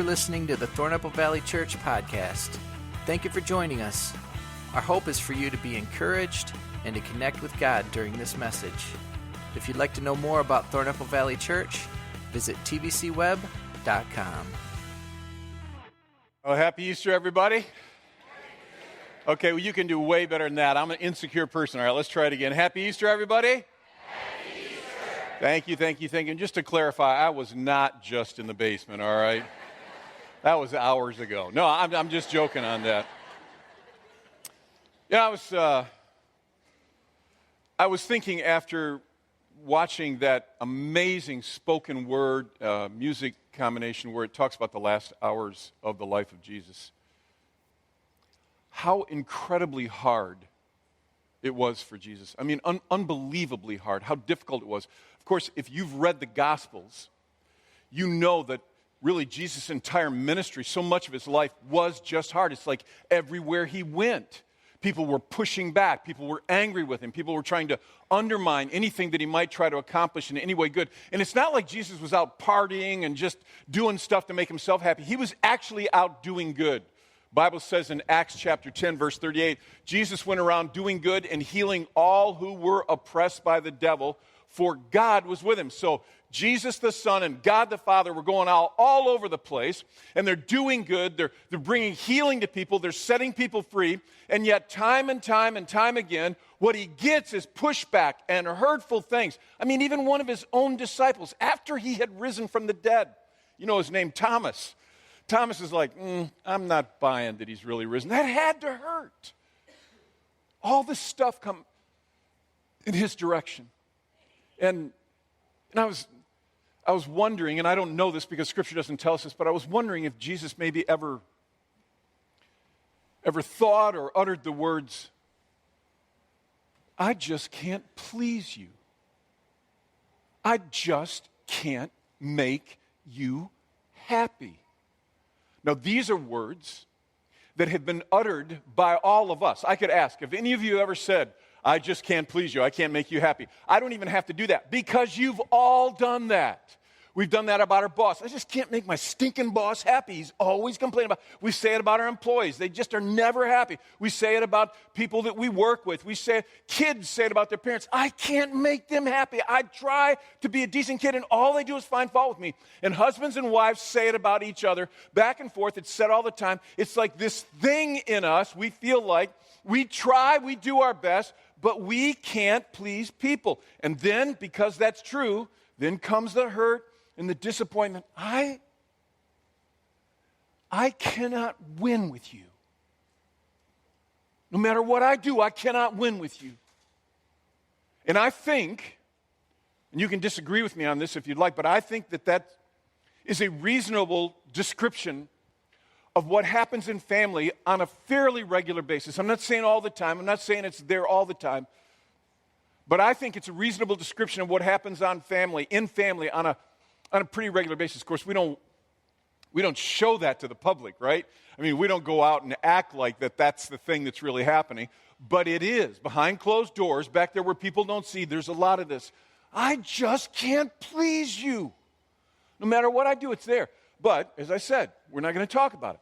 listening to the Thornapple Valley Church podcast. Thank you for joining us. Our hope is for you to be encouraged and to connect with God during this message. If you'd like to know more about Thornapple Valley Church, visit tvcweb.com. Oh, happy Easter, everybody. Okay, well, you can do way better than that. I'm an insecure person. All right, let's try it again. Happy Easter, everybody. Happy Easter. Thank you. And just to clarify, I was not just in the basement, all right? That was hours ago. No, I'm just joking on that. Yeah, I was thinking after watching that amazing spoken word music combination where it talks about the last hours of the life of Jesus, how incredibly hard it was for Jesus. I mean, unbelievably hard, how difficult it was. Of course, if you've read the Gospels, you know that really Jesus' entire ministry, so much of his life was just hard. It's like everywhere he went, people were pushing back. People were angry with him. People were trying to undermine anything that he might try to accomplish in any way good. And it's not like Jesus was out partying and just doing stuff to make himself happy. He was actually out doing good. The Bible says in Acts chapter 10, verse 38, Jesus went around doing good and healing all who were oppressed by the devil, for God was with him. So Jesus the Son and God the Father were going out all over the place, and they're doing good. They're bringing healing to people. They're setting people free. And yet time and time again, what he gets is pushback and hurtful things. I mean, even one of his own disciples, after he had risen from the dead, you know his name, Thomas. Thomas is like, I'm not buying that he's really risen. That had to hurt. All this stuff come in his direction. And I was wondering, and I don't know this because Scripture doesn't tell us this, but I was wondering if Jesus maybe ever thought or uttered the words, I just can't please you. I just can't make you happy. Now, these are words that have been uttered by all of us. I could ask, have any of you ever said, I just can't please you, I can't make you happy? I don't even have to do that because you've all done that. We've done that about our boss. I just can't make my stinking boss happy. He's always complaining about. We say it about our employees. They just are never happy. We say it about people that we work with. Kids say it about their parents. I can't make them happy. I try to be a decent kid, and all they do is find fault with me. And husbands and wives say it about each other, back and forth. It's said all the time. It's like this thing in us. We feel like we try, we do our best, but we can't please people. And then, because that's true, then comes the hurt and the disappointment. I cannot win with you. No matter what I do, I cannot win with you. And I think, and you can disagree with me on this if you'd like, but I think that is a reasonable description of what happens in family on a fairly regular basis. I'm not saying all the time. I'm not saying it's there all the time. But I think it's a reasonable description of what happens in family on a pretty regular basis. Of course, we don't show that to the public, right? I mean, we don't go out and act like that's the thing that's really happening. But it is. Behind closed doors, back there where people don't see, there's a lot of this. I just can't please you. No matter what I do, it's there. But, as I said, we're not going to talk about it.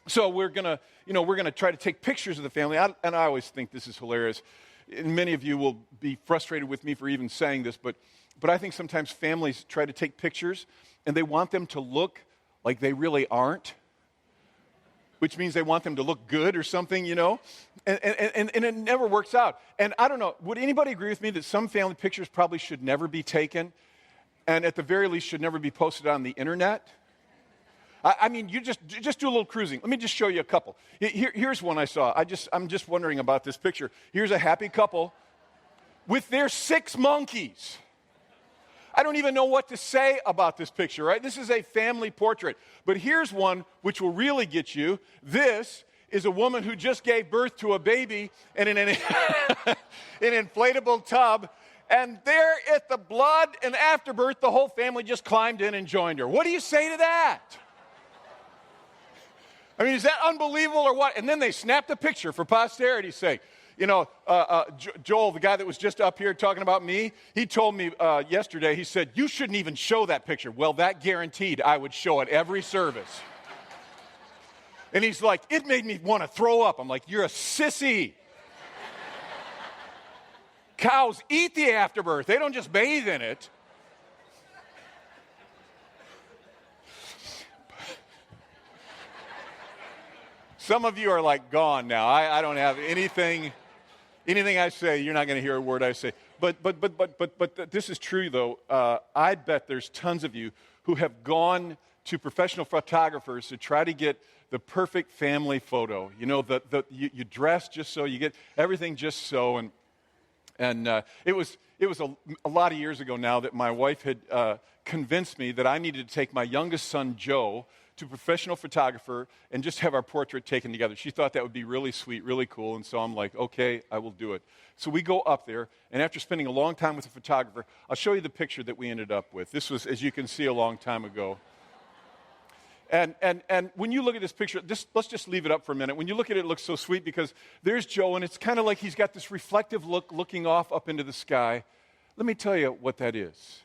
So we're going to try to take pictures of the family. And I always think this is hilarious. And many of you will be frustrated with me for even saying this, but I think sometimes families try to take pictures and they want them to look like they really aren't, which means they want them to look good or something, you know, and it never works out. And I don't know, would anybody agree with me that some family pictures probably should never be taken and at the very least should never be posted on the internet? I mean, you just do a little cruising. Let me just show you a couple. Here's one I saw. I'm just wondering about this picture. Here's a happy couple with their 6 monkeys. I don't even know what to say about this picture, right? This is a family portrait. But here's one which will really get you. This is a woman who just gave birth to a baby in an inflatable tub. And there at the blood and afterbirth, the whole family just climbed in and joined her. What do you say to that? I mean, is that unbelievable or what? And then they snapped a picture for posterity's sake. Joel, the guy that was just up here talking about me, he told me yesterday, he said, you shouldn't even show that picture. Well, that guaranteed I would show it every service. And he's like, it made me want to throw up. I'm like, you're a sissy. Cows eat the afterbirth. They don't just bathe in it. Some of you are like gone now. I don't have anything I say, you're not going to hear a word I say. But this is true, though. I bet there's tons of you who have gone to professional photographers to try to get the perfect family photo. You know, you dress just so, you get everything just so. And it was a lot of years ago now that my wife had convinced me that I needed to take my youngest son, Joe, to a professional photographer and just have our portrait taken together. She thought that would be really sweet, really cool, and so I'm like, okay, I will do it. So we go up there, and after spending a long time with the photographer, I'll show you the picture that we ended up with. This was, as you can see, a long time ago. And when you look at this picture, let's just leave it up for a minute. When you look at it, it looks so sweet because there's Joe, and it's kind of like he's got this reflective look looking off up into the sky. Let me tell you what that is.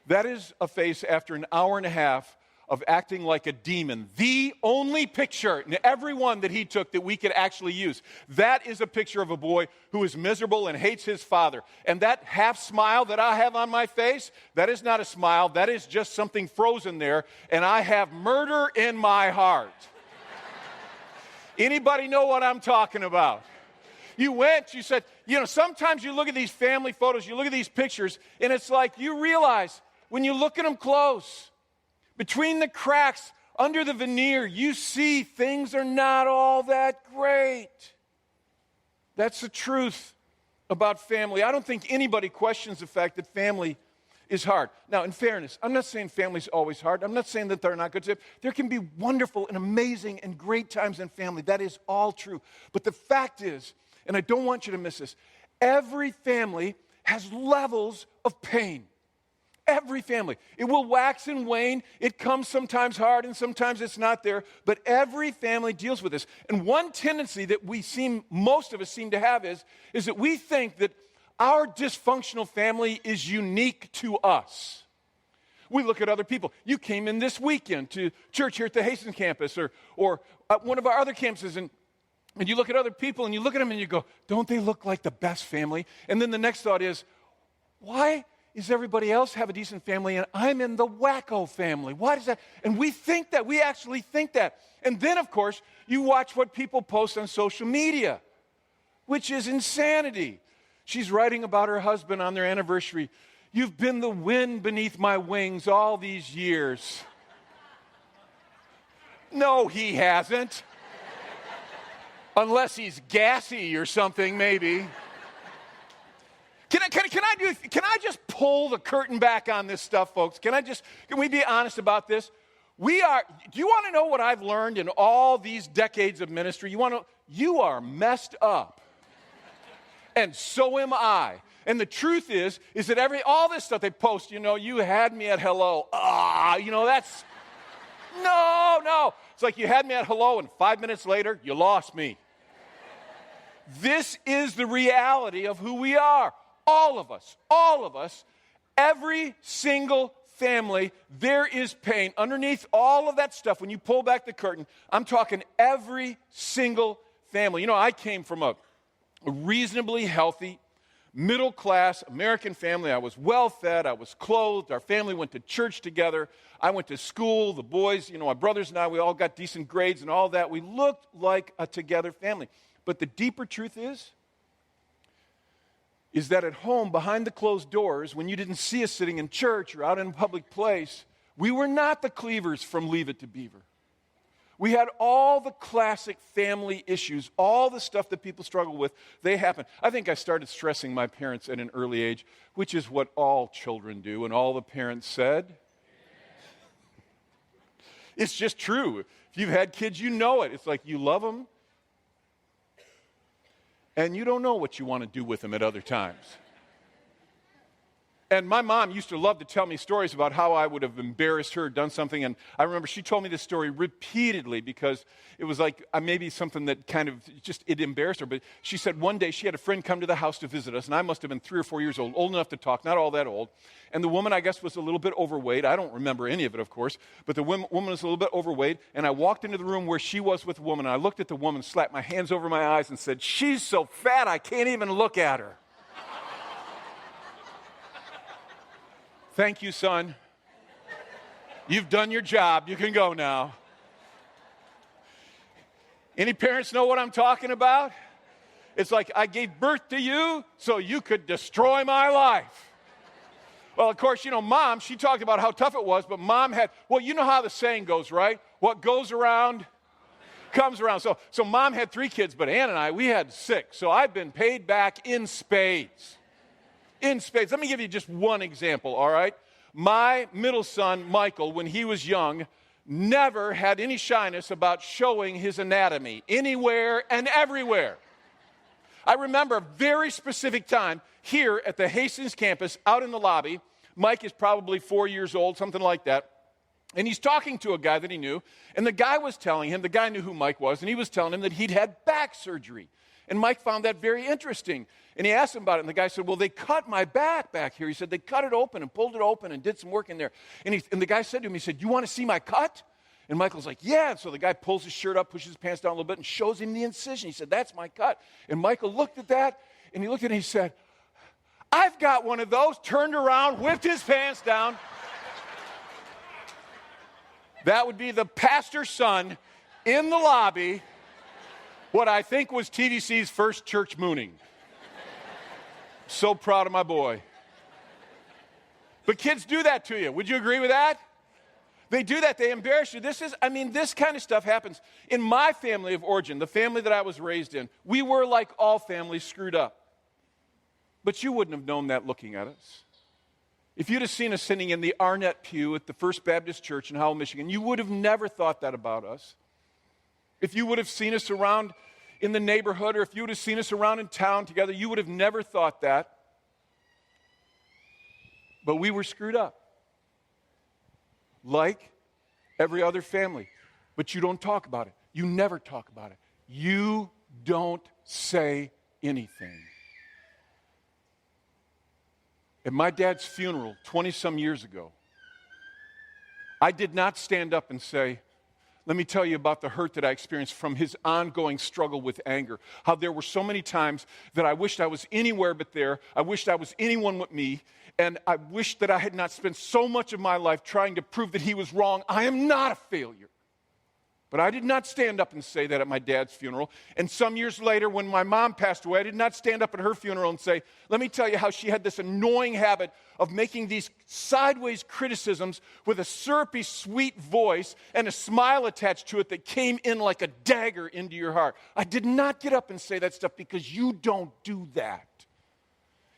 That is a face after an hour and a half of acting like a demon. The only picture in every one that he took that we could actually use. That is a picture of a boy who is miserable and hates his father. And that half smile that I have on my face, that is not a smile. That is just something frozen there. And I have murder in my heart. Anybody know what I'm talking about? You said, sometimes you look at these family photos, you look at these pictures, and it's like you realize when you look at them close, between the cracks, under the veneer, you see things are not all that great. That's the truth about family. I don't think anybody questions the fact that family is hard. Now, in fairness, I'm not saying family's always hard. I'm not saying that they're not good. There can be wonderful and amazing and great times in family. That is all true. But the fact is, and I don't want you to miss this, every family has levels of pain. Every family. It will wax and wane. It comes sometimes hard and sometimes it's not there. But every family deals with this. And one tendency that most of us seem to have is that we think that our dysfunctional family is unique to us. We look at other people. You came in this weekend to church here at the Hastings campus or at one of our other campuses and you look at other people and you look at them and you go, don't they look like the best family? And then the next thought is, why does everybody else have a decent family and I'm in the wacko family? Why does that? And we think that. We actually think that. And then, of course, you watch what people post on social media, which is insanity. She's writing about her husband on their anniversary. You've been the wind beneath my wings all these years. No, he hasn't. Unless he's gassy or something, maybe. Can I just pull the curtain back on this stuff, folks? Can we be honest about this? Do you want to know what I've learned in all these decades of ministry? You are messed up. And so am I. And the truth is that all this stuff they post, you had me at hello. That's, no. It's like you had me at hello and 5 minutes later, you lost me. This is the reality of who we are. All of us, every single family, there is pain. Underneath all of that stuff, when you pull back the curtain, I'm talking every single family. I came from a reasonably healthy, middle-class American family. I was well-fed. I was clothed. Our family went to church together. I went to school. The boys, my brothers and I, we all got decent grades and all that. We looked like a together family. But the deeper truth is that at home, behind the closed doors, when you didn't see us sitting in church or out in a public place, we were not the Cleavers from Leave It to Beaver. We had all the classic family issues, all the stuff that people struggle with, they happened. I think I started stressing my parents at an early age, which is what all children do, and all the parents said. It's just true. If you've had kids, you know it. It's like you love them, and you don't know what you want to do with them at other times. And my mom used to love to tell me stories about how I would have embarrassed her, done something. And I remember she told me this story repeatedly because it was like maybe something that kind of just, it embarrassed her. But she said one day she had a friend come to the house to visit us, and I must have been 3 or 4 years old enough to talk, not all that old. And the woman, I guess, was a little bit overweight. I don't remember any of it, of course. But the woman was a little bit overweight. And I walked into the room where she was with the woman, and I looked at the woman, slapped my hands over my eyes, and said, "She's so fat I can't even look at her." Thank you, son. You've done your job. You can go now. Any parents know what I'm talking about? It's like, I gave birth to you so you could destroy my life. Well, of course, Mom, she talked about how tough it was, but Mom had, well, you know how the saying goes, right? What goes around comes around. So Mom had 3 kids, but Ann and I, we had 6. So I've been paid back in spades. In spades. Let me give you just one example, all right? My middle son, Michael, when he was young, never had any shyness about showing his anatomy anywhere and everywhere. I remember a very specific time here at the Hastings campus, out in the lobby. Mike is probably 4 years old, something like that. And he's talking to a guy that he knew, and the guy was telling him, the guy knew who Mike was, and he was telling him that he'd had back surgery. And Mike found that very interesting. And he asked him about it, and the guy said, "Well, they cut my back here." He said, "They cut it open and pulled it open and did some work in there." And the guy said to him, he said, "You want to see my cut?" And Michael's like, "Yeah." And so the guy pulls his shirt up, pushes his pants down a little bit, and shows him the incision. He said, "That's my cut." And Michael looked at that, and he looked at it, and he said, "I've got one of those," turned around, whipped his pants down. That would be the pastor's son in the lobby, what I think was TDC's first church mooning. So proud of my boy. But kids do that to you. Would you agree with that? They do that. They embarrass you. This kind of stuff happens. In my family of origin, the family that I was raised in, we were, like all families, screwed up. But you wouldn't have known that looking at us. If you'd have seen us sitting in the Arnett pew at the First Baptist Church in Howell, Michigan, you would have never thought that about us. If you would have seen us around in the neighborhood, or if you would have seen us around in town together, you would have never thought that. But we were screwed up. Like every other family. But you don't talk about it. You never talk about it. You don't say anything. At my dad's funeral 20-some years ago, I did not stand up and say, "Let me tell you about the hurt that I experienced from his ongoing struggle with anger. How there were so many times that I wished I was anywhere but there. I wished I was anyone but me. And I wished that I had not spent so much of my life trying to prove that he was wrong. I am not a failure." But I did not stand up and say that at my dad's funeral. And some years later, when my mom passed away, I did not stand up at her funeral and say, "Let me tell you how she had this annoying habit of making these sideways criticisms with a syrupy, sweet voice and a smile attached to it that came in like a dagger into your heart." I did not get up and say that stuff because you don't do that.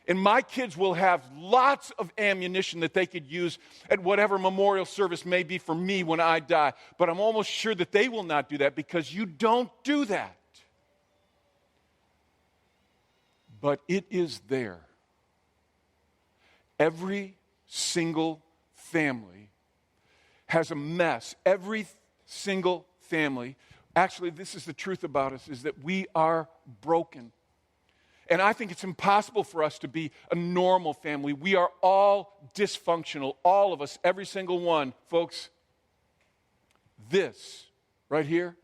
And my kids will have lots of ammunition that they could use at whatever memorial service may be for me when I die. But I'm almost sure that they will not do that because you don't do that. But it is there. Every single family has a mess. Every single family. Actually, this is the truth about us, is that we are broken. And I think it's impossible for us to be a normal family. We are all dysfunctional, all of us, every single one. Folks, this right here,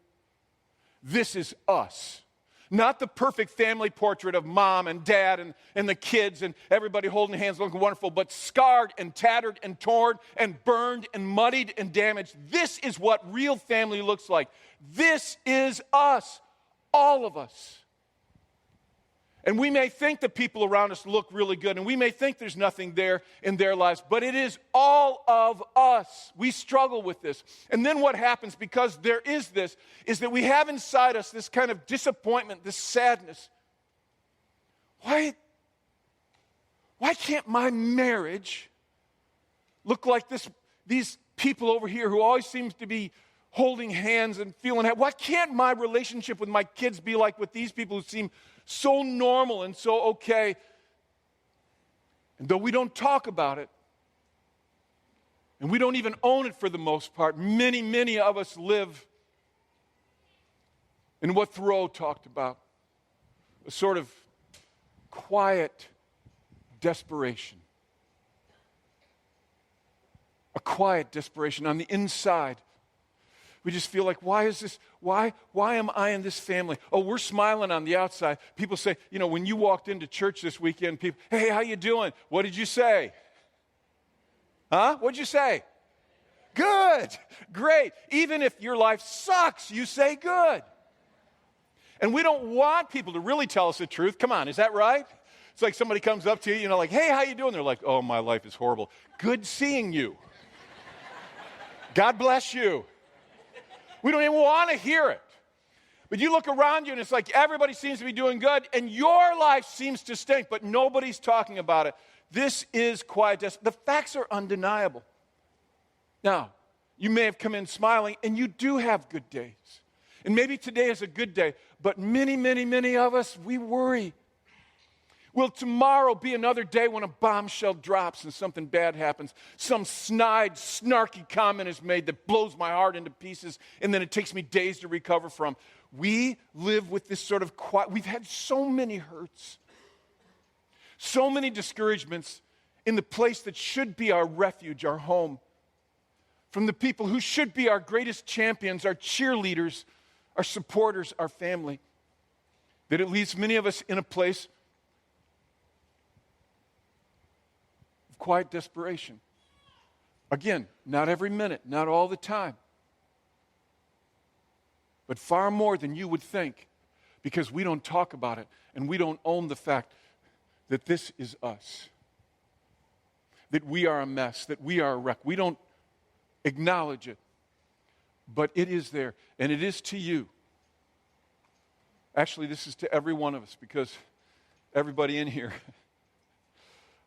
this is us. Not the perfect family portrait of mom and dad and the kids and everybody holding hands looking wonderful, but scarred and tattered and torn and burned and muddied and damaged. This is what real family looks like. This is us, all of us. And we may think the people around us look really good, and we may think there's nothing there in their lives, but it is all of us. We struggle with this. And then what happens, because there is this, is that we have inside us this kind of disappointment, this sadness. Why can't my marriage look like these people over here who always seem to be holding hands and feeling happy? Why can't my relationship with my kids be like with these people who seem so normal and so okay? And though we don't talk about it, and we don't even own it for the most part, many of us live in what Thoreau talked about, a sort of quiet desperation. A quiet desperation on the inside. We just feel like, why is this? Why am I in this family? Oh, we're smiling on the outside. People say, when you walked into church this weekend, people, hey, how you doing? What did you say? Huh? What'd you say? Good. Great. Even if your life sucks, you say good. And we don't want people to really tell us the truth. Come on, is that right? It's like somebody comes up to you, like, hey, how you doing? They're like, oh, my life is horrible. Good seeing you. God bless you. We don't even want to hear it. But you look around you and it's like everybody seems to be doing good and your life seems to stink, but nobody's talking about it. This is quiet death. The facts are undeniable. Now, you may have come in smiling and you do have good days. And maybe today is a good day, but many of us, we worry. Will tomorrow be another day when a bombshell drops and something bad happens? Some snide, snarky comment is made that blows my heart into pieces, and then it takes me days to recover from. We live with this sort of quiet. We've had so many hurts, so many discouragements in the place that should be our refuge, our home, from the people who should be our greatest champions, our cheerleaders, our supporters, our family, that it leaves many of us in a place quiet desperation. Again, not every minute, not all the time, but far more than you would think, because we don't talk about it and we don't own the fact that this is us, that we are a mess, that we are a wreck. We don't acknowledge it, but it is there, and it is to you. Actually, this is to every one of us, because everybody in here,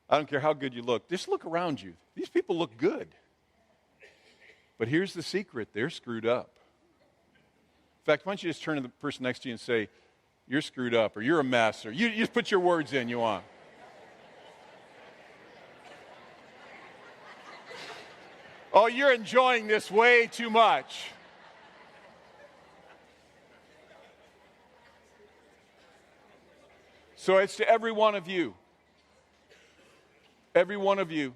I don't care how good you look. Just look around you. These people look good. But here's the secret. They're screwed up. In fact, why don't you just turn to the person next to you and say, you're screwed up, or you're a mess, or you just put your words in you want. Oh, you're enjoying this way too much. So it's to every one of you. Every one of you,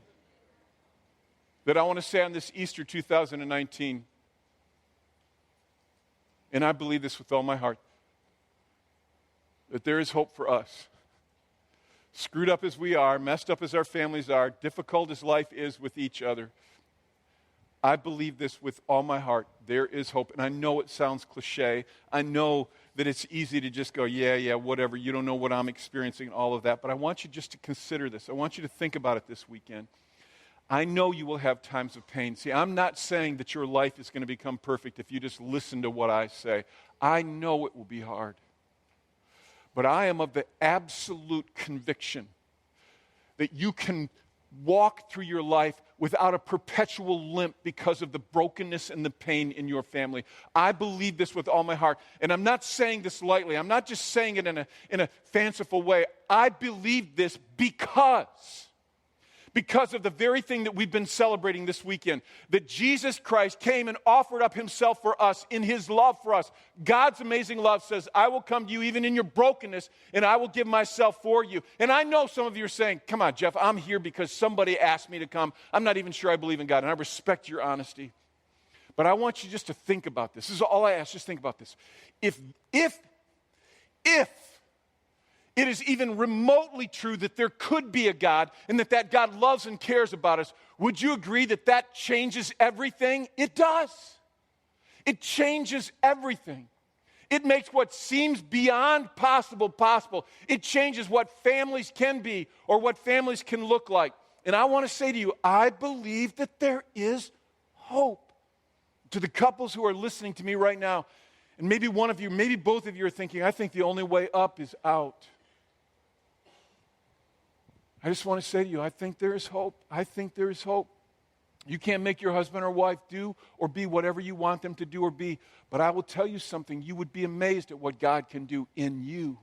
that I want to say on this Easter 2019, and I believe this with all my heart, that there is hope for us. Screwed up as we are, messed up as our families are, difficult as life is with each other, I believe this with all my heart. There is hope. And I know it sounds cliche. I know that it's easy to just go, yeah, whatever. You don't know what I'm experiencing and all of that. But I want you just to consider this. I want you to think about it this weekend. I know you will have times of pain. See, I'm not saying that your life is going to become perfect if you just listen to what I say. I know it will be hard. But I am of the absolute conviction that you can walk through your life without a perpetual limp because of the brokenness and the pain in your family. I believe this with all my heart. And I'm not saying this lightly. I'm not just saying it in a fanciful way. I believe this because of the very thing that we've been celebrating this weekend, that Jesus Christ came and offered up himself for us in his love for us. God's amazing love says, I will come to you even in your brokenness, and I will give myself for you. And I know some of you are saying, come on, Jeff, I'm here because somebody asked me to come. I'm not even sure I believe in God, and I respect your honesty. But I want you just to think about this. This is all I ask, just think about this. If it is even remotely true that there could be a God and that God loves and cares about us, would you agree that that changes everything? It does. It changes everything. It makes what seems beyond possible possible. It changes what families can be or what families can look like. And I want to say to you, I believe that there is hope. To the couples who are listening to me right now, and maybe one of you, maybe both of you are thinking, I think the only way up is out. I just want to say to you, I think there is hope. I think there is hope. You can't make your husband or wife do or be whatever you want them to do or be, but I will tell you something. You would be amazed at what God can do in you.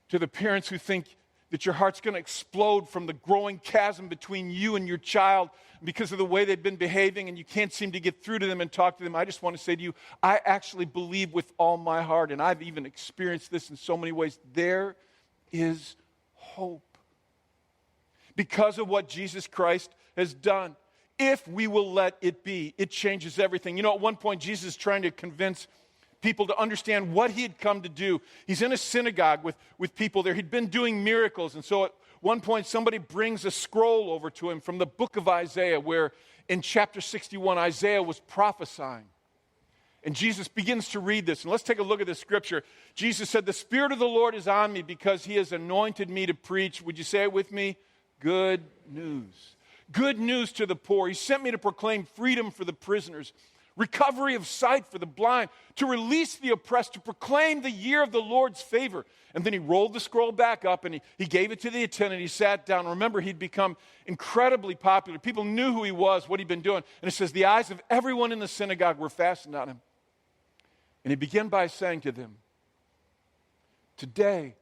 To the parents who think that your heart's going to explode from the growing chasm between you and your child because of the way they've been behaving and you can't seem to get through to them and talk to them. I just want to say to you, I actually believe with all my heart, and I've even experienced this in so many ways, there is hope. Because of what Jesus Christ has done. If we will let it be, it changes everything. You know, at one point, Jesus is trying to convince people to understand what he had come to do. He's in a synagogue with people there. He'd been doing miracles. And so at one point, somebody brings a scroll over to him from the book of Isaiah, where in chapter 61, Isaiah was prophesying. And Jesus begins to read this. And let's take a look at this scripture. Jesus said, "The Spirit of the Lord is on me because he has anointed me to preach." Would you say it with me? Good news. Good news to the poor. He sent me to proclaim freedom for the prisoners, recovery of sight for the blind, to release the oppressed, to proclaim the year of the Lord's favor. And then he rolled the scroll back up and he gave it to the attendant. He sat down. Remember, he'd become incredibly popular. People knew who he was, what he'd been doing. And it says, the eyes of everyone in the synagogue were fastened on him. And he began by saying to them, Today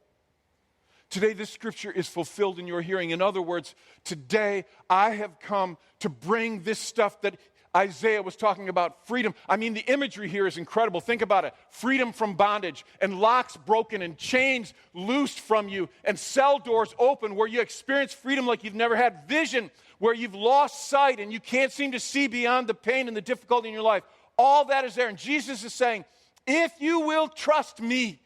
this scripture is fulfilled in your hearing. In other words, today I have come to bring this stuff that Isaiah was talking about, freedom. I mean, the imagery here is incredible. Think about it. Freedom from bondage and locks broken and chains loosed from you and cell doors open where you experience freedom like you've never had. Vision where you've lost sight and you can't seem to see beyond the pain and the difficulty in your life. All that is there. And Jesus is saying, if you will trust me,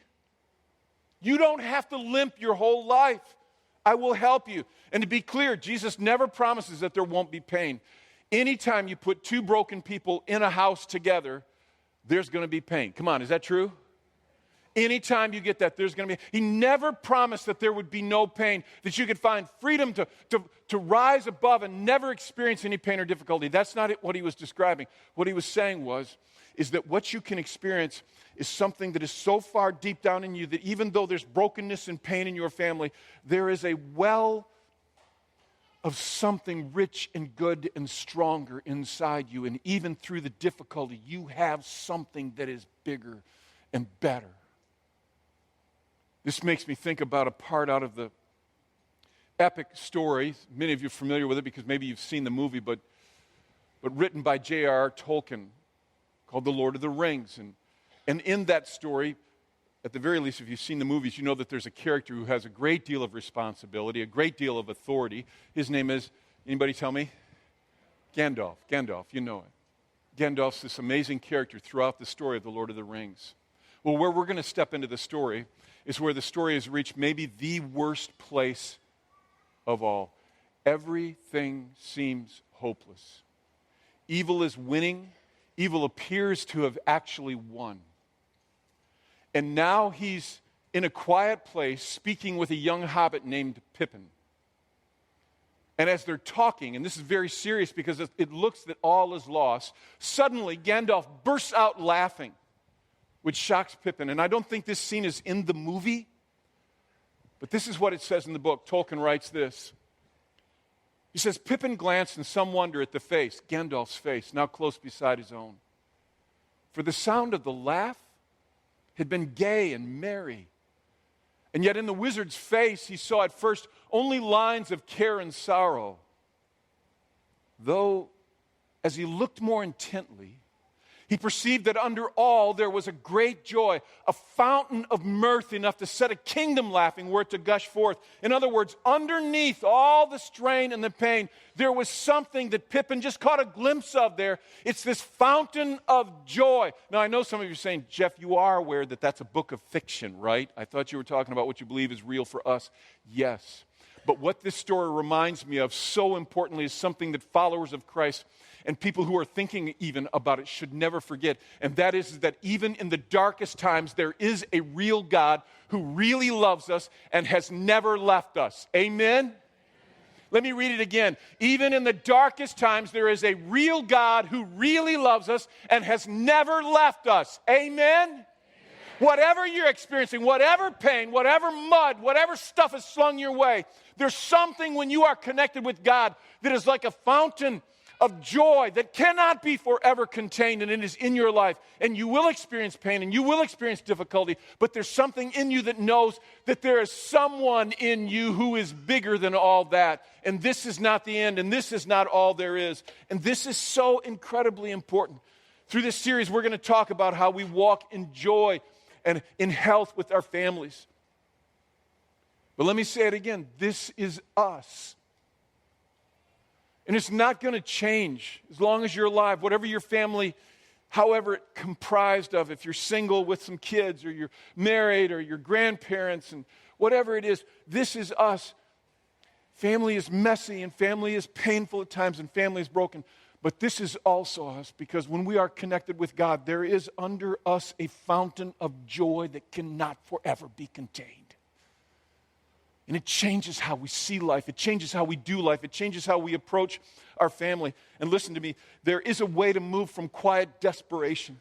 you don't have to limp your whole life. I will help you. And to be clear, Jesus never promises that there won't be pain. Anytime you put two broken people in a house together, there's going to be pain. Come on, is that true? Anytime you get that, there's going to be. He never promised that there would be no pain, that you could find freedom to rise above and never experience any pain or difficulty. That's not what he was describing. What he was saying is that what you can experience is something that is so far deep down in you that even though there's brokenness and pain in your family, there is a well of something rich and good and stronger inside you. And even through the difficulty, you have something that is bigger and better. This makes me think about a part out of the epic story. Many of you are familiar with it because maybe you've seen the movie, but written by J.R.R. Tolkien, called The Lord of the Rings. And in that story, at the very least, if you've seen the movies, you know that there's a character who has a great deal of responsibility, a great deal of authority. His name is, anybody tell me? Gandalf. Gandalf, you know it. Gandalf's this amazing character throughout the story of The Lord of the Rings. Well, where we're going to step into the story is where the story has reached maybe the worst place of all. Everything seems hopeless. Evil is winning. Evil appears to have actually won. And now he's in a quiet place speaking with a young hobbit named Pippin. And as they're talking, and this is very serious because it looks that all is lost, suddenly Gandalf bursts out laughing, which shocks Pippin. And I don't think this scene is in the movie, but this is what it says in the book. Tolkien writes this. He says, Pippin glanced in some wonder at the face, Gandalf's face, now close beside his own. For the sound of the laugh had been gay and merry. And yet in the wizard's face, he saw at first only lines of care and sorrow. Though, as he looked more intently, he perceived that under all there was a great joy, a fountain of mirth enough to set a kingdom laughing were it to gush forth. In other words, underneath all the strain and the pain, there was something that Pippin just caught a glimpse of there. It's this fountain of joy. Now, I know some of you are saying, Jeff, you are aware that that's a book of fiction, right? I thought you were talking about what you believe is real for us. Yes. But what this story reminds me of so importantly is something that followers of Christ and people who are thinking even about it should never forget. And that is that even in the darkest times, there is a real God who really loves us and has never left us. Amen? Let me read it again. Even in the darkest times, there is a real God who really loves us and has never left us. Amen? Whatever you're experiencing, whatever pain, whatever mud, whatever stuff is slung your way, there's something when you are connected with God that is like a fountain of joy that cannot be forever contained, and it is in your life. And you will experience pain and you will experience difficulty, but there's something in you that knows that there is someone in you who is bigger than all that. And this is not the end, and this is not all there is. And this is so incredibly important. Through this series, we're going to talk about how we walk in joy and in health with our families. But let me say it again, this is us. And it's not going to change as long as you're alive. Whatever your family, however it comprised of, if you're single with some kids, or you're married, or your grandparents, and whatever it is, this is us. Family is messy, and family is painful at times, and family is broken. But this is also us, because when we are connected with God, there is under us a fountain of joy that cannot forever be contained. And it changes how we see life. It changes how we do life. It changes how we approach our family. And listen to me, there is a way to move from quiet desperation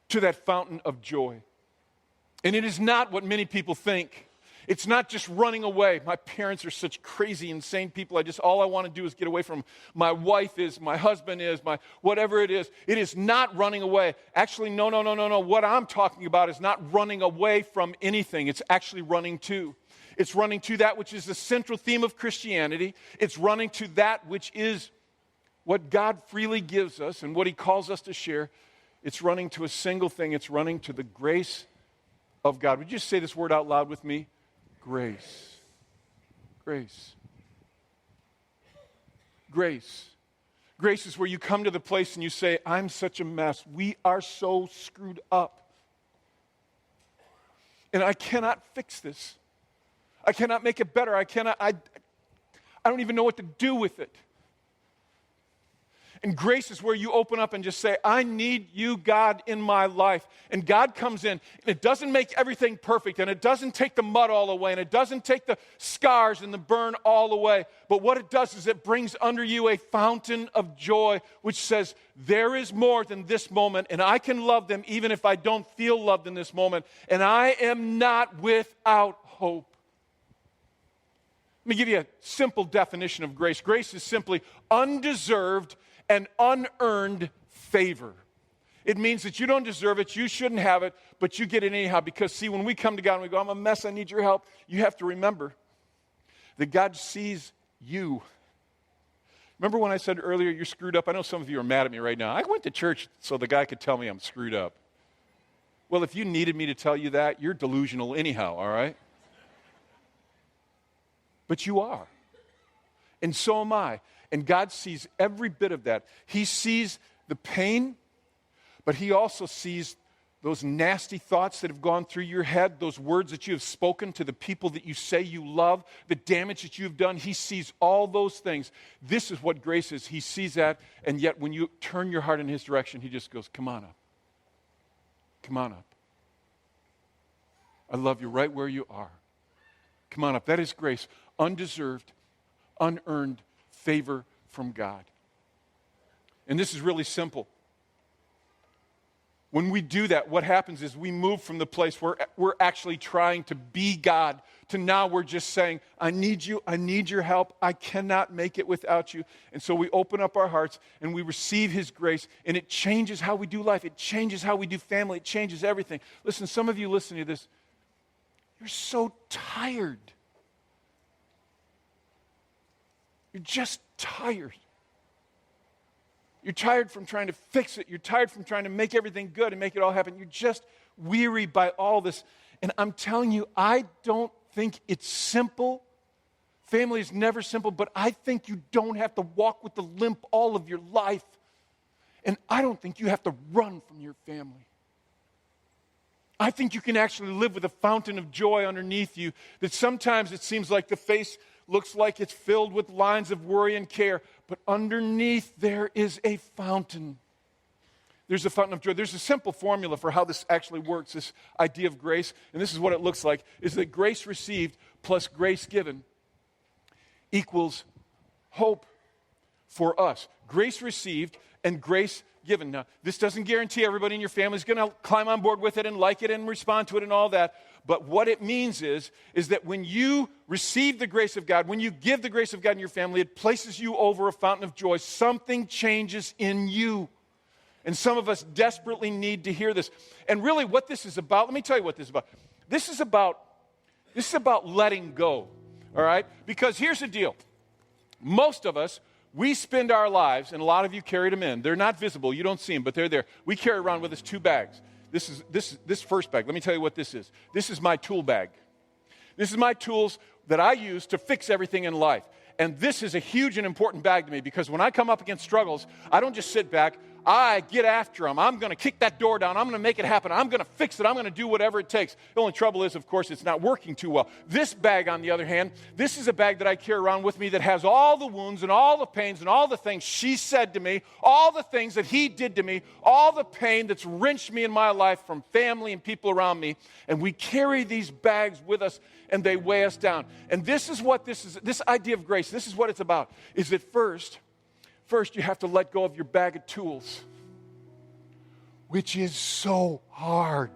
to that fountain of joy. And it is not what many people think. It's not just running away. My parents are such crazy, insane people. All I want to do is get away from them. My wife is, my husband is, my whatever it is. It is not running away. Actually, no. What I'm talking about is not running away from anything. It's actually running to. It's running to that which is the central theme of Christianity. It's running to that which is what God freely gives us and what He calls us to share. It's running to a single thing. It's running to the grace of God. Would you just say this word out loud with me? Grace. Grace. Grace. Grace is where you come to the place and you say, I'm such a mess. We are so screwed up. And I cannot fix this. I cannot make it better. I don't even know what to do with it. And grace is where you open up and just say, I need you, God, in my life. And God comes in, and it doesn't make everything perfect, and it doesn't take the mud all away, and it doesn't take the scars and the burn all away. But what it does is it brings under you a fountain of joy, which says, there is more than this moment, and I can love them even if I don't feel loved in this moment. And I am not without hope. Let me give you a simple definition of grace. Grace is simply undeserved and unearned favor. It means that you don't deserve it, you shouldn't have it, but you get it anyhow. Because, see, when we come to God and we go, I'm a mess, I need your help, you have to remember that God sees you. Remember when I said earlier, you're screwed up? I know some of you are mad at me right now. I went to church so the guy could tell me I'm screwed up. Well, if you needed me to tell you that, you're delusional anyhow, all right? But you are. And so am I. And God sees every bit of that. He sees the pain, but He also sees those nasty thoughts that have gone through your head, those words that you have spoken to the people that you say you love, the damage that you've done. He sees all those things. This is what grace is. He sees that, and yet when you turn your heart in His direction, He just goes, come on up. Come on up. I love you right where you are. Come on up. That is grace. Undeserved, unearned favor from God. And this is really simple. When we do that, what happens is we move from the place where we're actually trying to be God to now we're just saying, I need you, I need your help, I cannot make it without you. And so we open up our hearts and we receive His grace, and it changes how we do life. It changes how we do family. It changes everything. Listen, some of you listening to this, you're so tired. You're just tired. You're tired from trying to fix it. You're tired from trying to make everything good and make it all happen. You're just weary by all this. And I'm telling you, I don't think it's simple. Family is never simple, but I think you don't have to walk with the limp all of your life. And I don't think you have to run from your family. I think you can actually live with a fountain of joy underneath you that sometimes it seems like the face looks like it's filled with lines of worry and care, but underneath there is a fountain. There's a fountain of joy. There's a simple formula for how this actually works, this idea of grace, and this is what it looks like, is that grace received plus grace given equals hope for us. Grace received and grace given. Now, this doesn't guarantee everybody in your family is going to climb on board with it and like it and respond to it and all that. But what it means is that when you receive the grace of God, when you give the grace of God in your family, it places you over a fountain of joy. Something changes in you. And some of us desperately need to hear this. And really what this is about, let me tell you what this is about. This is about letting go, all right? Because here's the deal. Most of us, we spend our lives, and a lot of you carried them in. They're not visible. You don't see them, but they're there. We carry around with us 2 bags. This first bag, let me tell you what this is. This is my tool bag. This is my tools that I use to fix everything in life. And this is a huge and important bag to me because when I come up against struggles, I don't just sit back. I get after them. I'm going to kick that door down. I'm going to make it happen. I'm going to fix it. I'm going to do whatever it takes. The only trouble is, of course, it's not working too well. This bag, on the other hand, this is a bag that I carry around with me that has all the wounds and all the pains and all the things she said to me, all the things that he did to me, all the pain that's wrenched me in my life from family and people around me. And we carry these bags with us and they weigh us down. And this is what this idea of grace, this is what it's about, is that first you have to let go of your bag of tools, which is so hard.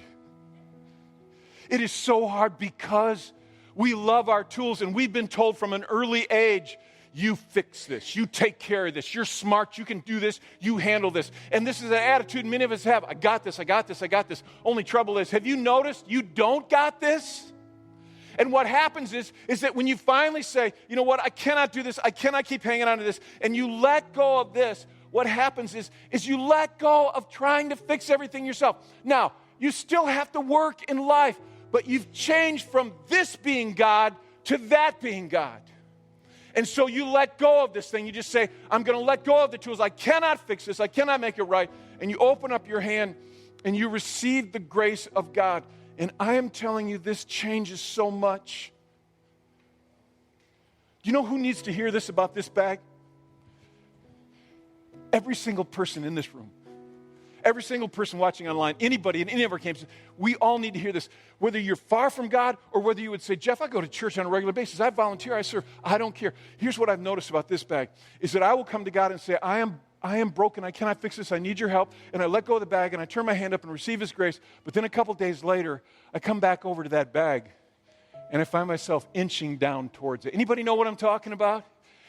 It is so hard because we love our tools and we've been told from an early age, you fix this, you take care of this, you're smart, you can do this, you handle this. And this is an attitude many of us have. I got this, I got this, I got this. Only trouble is, have you noticed you don't got this? And what happens is that when you finally say, you know what, I cannot do this, I cannot keep hanging on to this, and you let go of this, what happens is you let go of trying to fix everything yourself. Now, you still have to work in life, but you've changed from this being God to that being God. And so you let go of this thing. You just say, I'm going to let go of the tools. I cannot fix this. I cannot make it right. And you open up your hand and you receive the grace of God. And I am telling you, this changes so much. Do you know who needs to hear this about this bag? Every single person in this room. Every single person watching online, anybody in any of our campuses, we all need to hear this. Whether you're far from God or whether you would say, Jeff, I go to church on a regular basis. I volunteer, I serve. I don't care. Here's what I've noticed about this bag, is that I will come to God and say, I am broken. I cannot fix this. I need your help. And I let go of the bag and I turn my hand up and receive his grace. But then a couple days later, I come back over to that bag and I find myself inching down towards it. Anybody know what I'm talking about?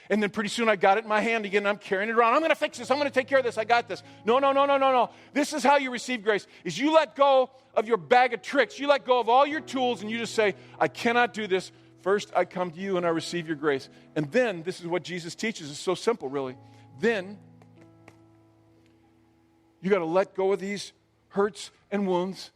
And then pretty soon I got it in my hand again and I'm carrying it around. I'm going to fix this. I'm going to take care of this. I got this. No. This is how you receive grace, is you let go of your bag of tricks. You let go of all your tools and you just say, I cannot do this. First, I come to you and I receive your grace. And then, this is what Jesus teaches. It's so simple, really. Then, you got to let go of these hurts and wounds.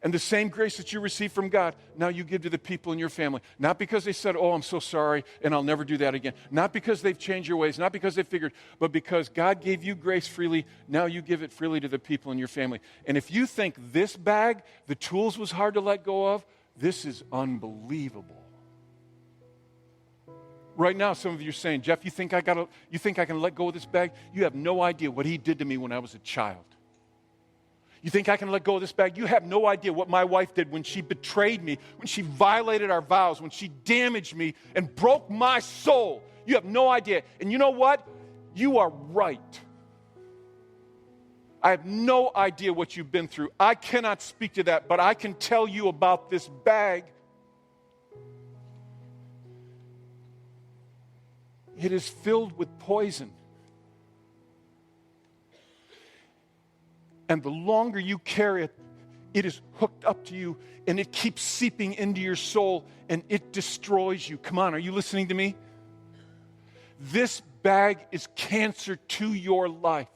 And the same grace that you receive from God, now you give to the people in your family. Not because they said, oh, I'm so sorry, and I'll never do that again. Not because they've changed your ways, not because they figured, but because God gave you grace freely, now you give it freely to the people in your family. And if you think this bag, the tools, was hard to let go of, this is unbelievable. Right now, some of you are saying, Jeff, you think I can let go of this bag? You have no idea what he did to me when I was a child. You think I can let go of this bag? You have no idea what my wife did when she betrayed me, when she violated our vows, when she damaged me and broke my soul. You have no idea. And you know what? You are right. I have no idea what you've been through. I cannot speak to that, but I can tell you about this bag. It is filled with poison. And the longer you carry it, it is hooked up to you and it keeps seeping into your soul and it destroys you. Come on, are you listening to me? This bag is cancer to your life.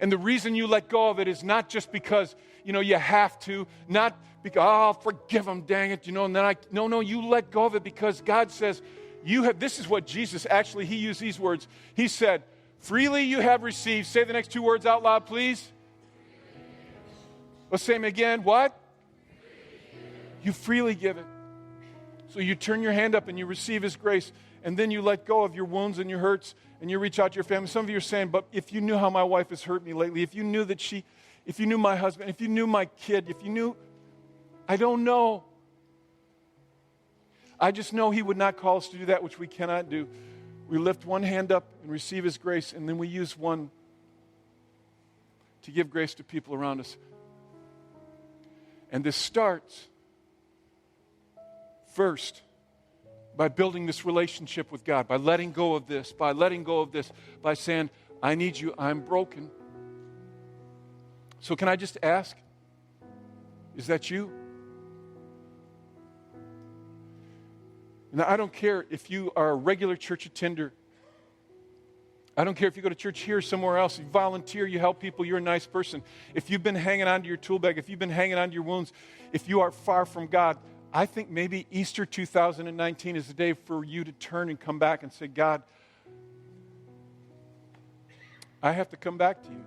And the reason you let go of it is not just because, you have to, not because, I'll forgive them, dang it, and then no, you let go of it because God says, this is what Jesus actually, he used these words. He said, freely you have received. Say the next 2 words out loud, please. Let's say them again. What? You freely give it. So you turn your hand up and you receive his grace, and then you let go of your wounds and your hurts, and you reach out to your family. Some of you are saying, but if you knew how my wife has hurt me lately, if you knew my husband, if you knew my kid, I don't know. I just know he would not call us to do that which we cannot do. We lift one hand up and receive his grace, and then we use one to give grace to people around us. And this starts first by building this relationship with God, by letting go of this, by saying, I need you, I'm broken. So can I just ask, is that you? Now, I don't care if you are a regular church attender. I don't care if you go to church here or somewhere else. You volunteer, you help people, you're a nice person. If you've been hanging on to your tool bag, if you've been hanging on to your wounds, if you are far from God, I think maybe Easter 2019 is the day for you to turn and come back and say, God, I have to come back to you.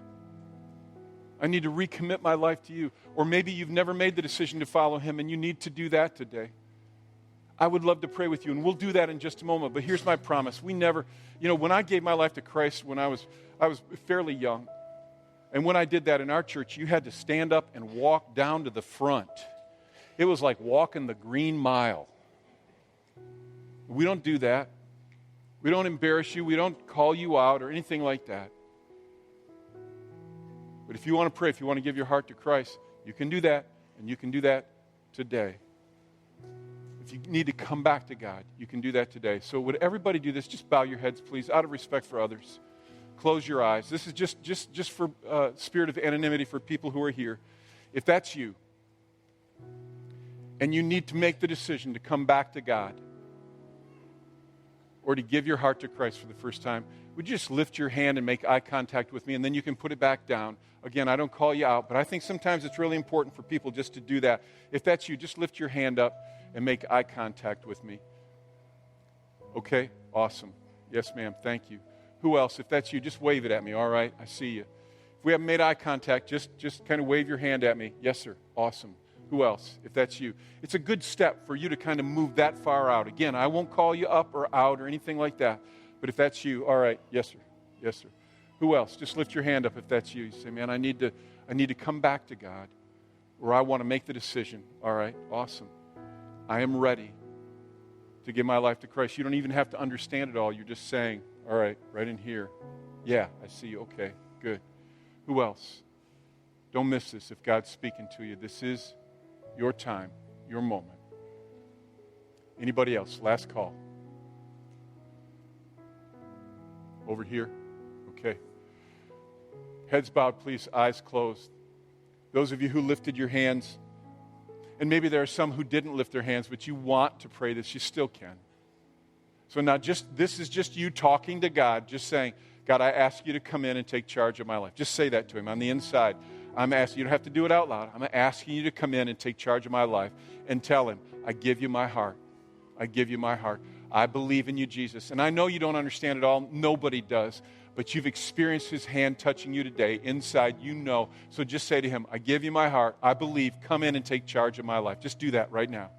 I need to recommit my life to you. Or maybe you've never made the decision to follow him and you need to do that today. I would love to pray with you, and we'll do that in just a moment. But here's my promise. We never, when I gave my life to Christ when I was fairly young, and when I did that in our church, you had to stand up and walk down to the front. It was like walking the Green Mile. We don't do that. We don't embarrass you. We don't call you out or anything like that. But if you want to pray, if you want to give your heart to Christ, you can do that, and you can do that today. If you need to come back to God, you can do that today. So would everybody do this? Just bow your heads, please, out of respect for others. Close your eyes. This is just for spirit of anonymity for people who are here. If that's you, and you need to make the decision to come back to God, or to give your heart to Christ for the first time, would you just lift your hand and make eye contact with me, and then you can put it back down. Again, I don't call you out, but I think sometimes it's really important for people just to do that. If that's you, just lift your hand up and make eye contact with me. Okay, awesome. Yes, ma'am, thank you. Who else? If that's you, just wave it at me, all right? I see you. If we haven't made eye contact, just kind of wave your hand at me. Yes, sir, awesome. Who else? If that's you. It's a good step for you to kind of move that far out. Again, I won't call you up or out or anything like that. But if that's you, all right, yes, sir. Yes, sir. Who else? Just lift your hand up if that's you. You say, man, I need to come back to God, or I want to make the decision. All right, awesome. I am ready to give my life to Christ. You don't even have to understand it all. You're just saying, all right in here. Yeah, I see you. Okay, good. Who else? Don't miss this if God's speaking to you. This is your time, your moment. Anybody else? Last call. Over here? Okay. Heads bowed, please. Eyes closed. Those of you who lifted your hands, and maybe there are some who didn't lift their hands, but you want to pray this, you still can. So now this is just you talking to God, just saying, God, I ask you to come in and take charge of my life. Just say that to him on the inside. I'm asking you, don't have to do it out loud. I'm asking you to come in and take charge of my life and tell him, I give you my heart. I give you my heart. I believe in you, Jesus. And I know you don't understand it all. Nobody does. But you've experienced his hand touching you today. Inside, you know. So just say to him, I give you my heart. I believe. Come in and take charge of my life. Just do that right now.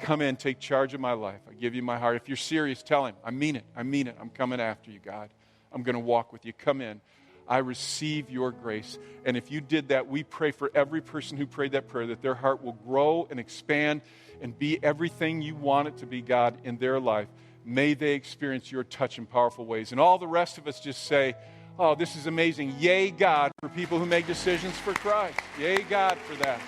Come in, take charge of my life. I give you my heart. If you're serious, tell him, I mean it. I mean it. I'm coming after you, God. I'm going to walk with you. Come in. I receive your grace. And if you did that, we pray for every person who prayed that prayer that their heart will grow and expand and be everything you want it to be, God, in their life. May they experience your touch in powerful ways. And all the rest of us just say, oh, this is amazing. Yay, God, for people who make decisions for Christ. Yay, God, for that.